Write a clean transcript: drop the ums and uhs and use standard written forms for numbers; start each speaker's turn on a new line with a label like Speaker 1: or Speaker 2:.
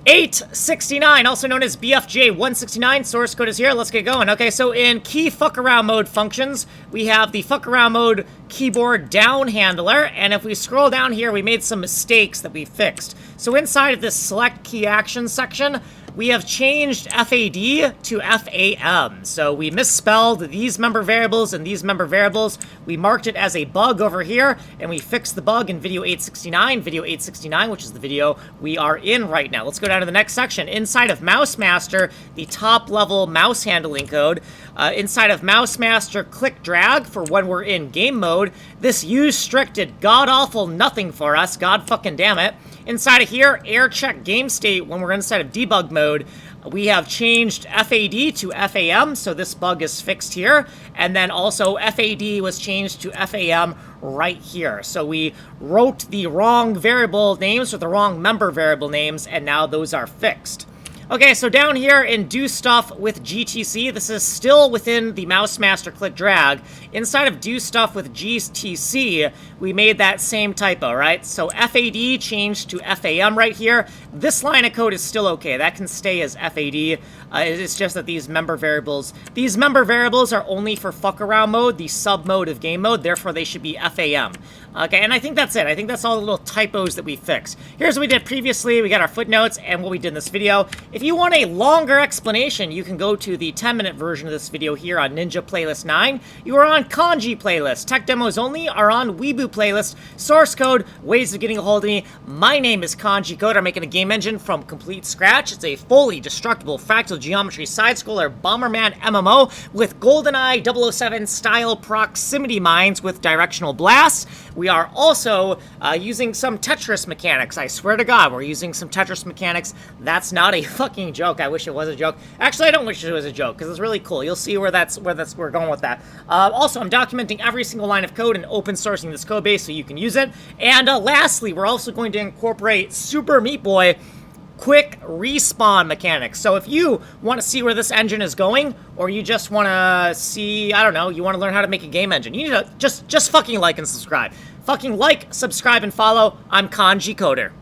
Speaker 1: 869, also known as BFJ 169. Source code is here. Let's get going. Okay, so in key fuck around mode functions, we have the fuck around mode keyboard down handler. And if we scroll down here, we made some mistakes that we fixed. So inside of this select key action section, we have changed FAD to FAM. So we misspelled these member variables and these member variables. We marked it as a bug over here, and we fixed the bug in video 869, which is the video we are in right now. Let's go down to the next section. Inside of Mouse Master, the top level mouse handling code, inside of Mouse Master click drag for when we're in game mode, this use strict did god-awful nothing for us, god fucking damn it. Inside of here, air check game state when we're inside of debug mode, we have changed FAD to FAM, so this bug is fixed here. And then also FAD was changed to FAM right here. So we wrote the wrong variable names or the wrong member variable names, and now those are fixed. Okay, so down here in do stuff with GTC, this is still within the Mouse Master click drag. Inside of do stuff with GTC, we made that same typo, right? So FAD changed to FAM right here. This line of code is still okay. That can stay as FAD. It's just that these member variables are only for fuck around mode, the sub mode of game mode, therefore they should be FAM. Okay, and I think that's it. I think that's all the little typos that we fixed. Here's what we did previously. We got our footnotes and what we did in this video. If you want a longer explanation, you can go to the 10-minute version of this video here on Ninja Playlist 9. You are on Kanji Playlist. Tech demos only are on Weeboo Playlist. Source code, ways of getting a hold of me. My name is Kanji Code. I'm making a game engine from complete scratch. It's a fully destructible fractal geometry side-scroller Bomberman MMO with GoldenEye 007 style proximity mines with directional blasts. We are also using some Tetris mechanics. I swear to God, we're using some Tetris mechanics. That's not a fucking joke. I wish it was a joke. Actually, I don't wish it was a joke because it's really cool. You'll see where we're going with that. Also, I'm documenting every single line of code and open sourcing this code base so you can use it. And lastly, we're also going to incorporate Super Meat Boy quick respawn mechanics. So if you want to see where this engine is going, or you just want to see, I don't know, you want to learn how to make a game engine, you need to just fucking like and subscribe. Fucking like, subscribe, and follow. I'm Kanji Coder.